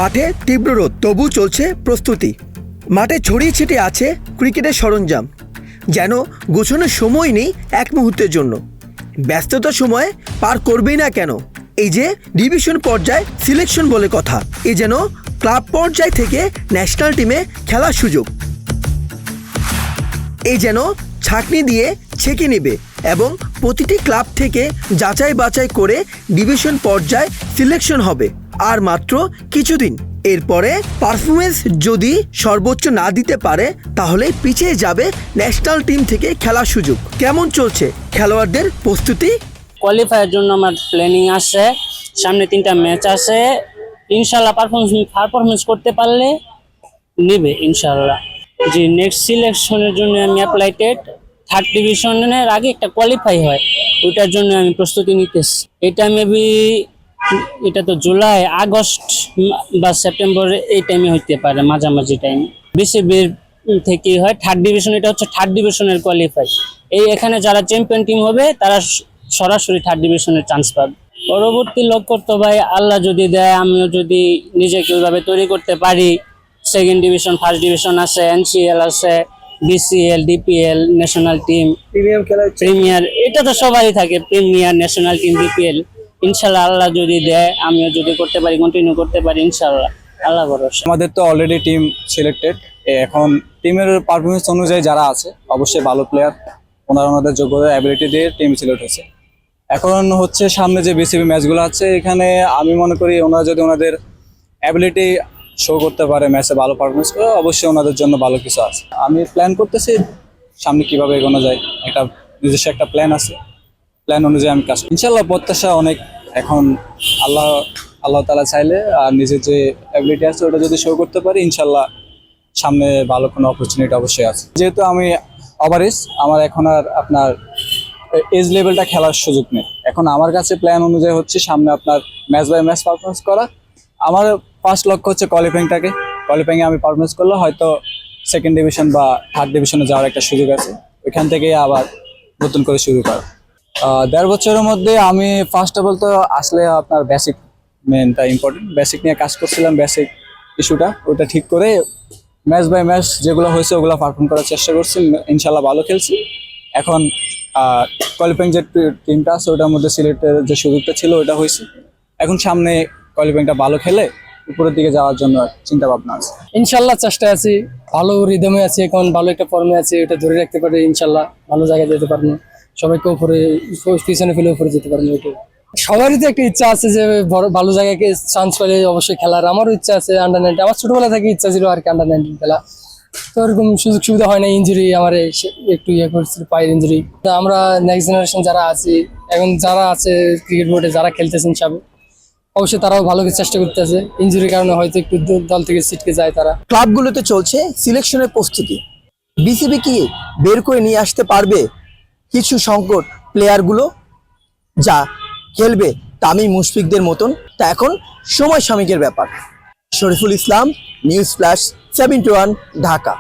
মাঠে তীব্র রোদ, তবু চলছে প্রস্তুতি। মাঠে ছড়িয়ে ছিটিয়ে আছে ক্রিকেটের সরঞ্জাম, যেন গোছানোর সময় নেই এক মুহূর্তের জন্য। ব্যস্ততার সময় পার করবেই না কেন, এই যে ডিভিশন পর্যায়ে সিলেকশন বলে কথা, এ যেন ক্লাব পর্যায় থেকে ন্যাশনাল টিমে খেলার সুযোগ। এই যেন ছাঁকনি দিয়ে ছেঁকে নেবে এবং প্রতিটি ক্লাব থেকে যাচাই বাছাই করে ডিভিশন পর্যায়ে সিলেকশন হবে। আর মাত্র কিছুদিন, এরপরে পারফরমেন্স যদি সর্বোচ্চ না দিতে পারে তাহলে পিছিয়ে যাবে ন্যাশনাল টিম থেকে খেলার সুযোগ। কেমন চলছে খেলোয়াড়দের প্রস্তুতি? কোয়ালিফাইয়ের জন্য আমার প্ল্যানিং আছে, সামনে 3টা ম্যাচ আছে। ইনশাল্লাহ পারফরমেন্স করতে পারলে নিবে ইনশাল্লাহ। যে নেক্সট সিলেকশনের জন্য আমি অ্যাপ্লাইটেড। 3rd ডিভিশনের আগে একটা কোয়ালিফাই হয়, ওইটার জন্য আমি প্রস্তুতি নিতেছি। এটা মেবি এটা তো জুলাই, আগস্ট বা সেপ্টেম্বর এই টাইমে হইতে পারে, মাঝামাঝি টাইম। বিসিবির থেকে হয় 3rd ডিভিশন, এটা হচ্ছে 3rd ডিভিশনের কোয়ালিফাই। এখানে যারা চ্যাম্পিয়ন টিম হবে তারা সরাসরি 3rd ডিভিশনের চান্স পাবে। পরবর্তী লক্ষ্য তো ভাই আল্লাহ যদি দেয়, আমিও যদি নিজেকে ওইভাবে তৈরি করতে পারি। 2nd ডিভিশন, 1st ডিভিশন আছে, এনসিএল আছে, BCL, DPL, national team, premier, এটা তো সবারই থাকে, প্রিমিয়ার, ন্যাশনাল টিম, ডিপিএল। ইনশাল্লাহ আল্লাহ যদি দেয়, আমিও যদি করতে পারি, কন্টিনিউ করতে পারি ইনশাল্লাহ, আল্লাহ ভরসা। আমাদের তো অলরেডি টিম সিলেক্টেড। এখন টিমের পারফরমেন্স অনুযায়ী যারা আছে অবশ্যই ভালো প্লেয়ার, ওনাদের যোগ্যতা অ্যাবিলিটি দিয়ে টিম সিলেক্ট হয়েছে। এখন হচ্ছে সামনে যে বিসিবি ম্যাচগুলো আছে, এখানে আমি মনে করি ওনারা যদি ওনাদের অ্যাবিলিটি শো করতে পারে, ম্যাচে ভালো পারফরমেন্স করে, অবশ্যই ওনাদের জন্য ভালো কিছু আছে। আমি প্ল্যান করতেছি সামনে কিভাবে এগোনো যায়, একটা নিজস্ব একটা প্ল্যান আছে, প্ল্যান অনুযায়ী আমি কাজ। ইনশাল্লাহ প্রত্যাশা অনেক। এখন আল্লাহ তাআলা চাইলে আর নিজের যে অ্যাবিলিটি আছে ওটা যদি শো করতে পারি, ইনশাল্লাহ সামনে ভালো কোনো অপরচুনিটি অবশ্যই আছে। যেহেতু আমি ওভারেজ, আমার এখন আর আপনার এজ লেভেলটা খেলার সুযোগ নেই। এখন আমার কাছে প্ল্যান অনুযায়ী হচ্ছে সামনে আপনার ম্যাচ বাই ম্যাচ পারফরমেন্স করা। আমার ফার্স্ট লক্ষ্য হচ্ছে কোয়ালিফাইংয়ে আমি পারফরমেন্স করলে হয়তো 2nd ডিভিশন বা 3rd ডিভিশনে যাওয়ার একটা সুযোগ আছে, ওইখান থেকেই আবার নতুন করে শুরু করা। 1.5 বছরের মধ্যে আমি ফার্স্ট অফ অল তো আসলে আপনার বেসিক মেনটা ইম্পর্টেন্ট, বেসিক নিয়ে কাজ করছিলাম। বেসিক ইস্যুটা ওটা ঠিক করে ম্যাচ বাই ম্যাচ যেগুলো হয়েছে ওগুলো পারফর্ম করার চেষ্টা করছি, ইনশাল্লাহ ভালো খেলছি। এখন কোয়ালিফাইং যে টিমটা আছে ওটার মধ্যে সিলেক্টের যে সুযোগটা ছিল ওটা হয়েছে। এখন সামনে কোয়ালিফাইংটা ভালো খেলে উপরের দিকে যাওয়ার জন্য চিন্তা ভাবনা আছে। ইনশাল্লাহ চেষ্টা আছি, ভালো রিদমে আছি, এখন ভালো একটা ফর্মে আছে, এটা ধরে রাখতে পারে ইনশাল্লাহ ভালো জায়গায় যেতে পারবো, সবাইকে উপরে পিছনে ফেলে উপরে যেতে পারবো। এটা সবারই তো একটা ইচ্ছা আছে যে ভালো জায়গায় চান্স পেলে অবশ্যই খেলার। আমারও ইচ্ছা আছে আন্ডার-19, আমার ছোটবেলা থেকে ইচ্ছা ছিল আর কি আন্ডার-19 খেলা, তো এরকম সুযোগ সুবিধা হয় না। ইঞ্জুরি আমার একটু করছিল, পায়ের ইঞ্জুরি। আমরা নেক্সট জেনারেশন যারা আছি, এখন যারা আছে ক্রিকেট বোর্ডে যারা খেলতেছেন সব, অবশ্যই তারাও ভালো কিছু চেষ্টা করতেছে। ইঞ্জুরির কারণে হয়তো একটু দল থেকে ছিটকে যায় তারা। ক্লাবগুলোতে চলছে সিলেকশনের প্রস্তুতি। বিসিবি কি বের করে নিয়ে আসতে পারবে কিছু সংকট প্লেয়ারগুলো যা খেলবে তামিম মুশফিকদের মতন? তা এখন সময় সাময়িকের ব্যাপার। Shariful Islam, news flash 71, Dhaka.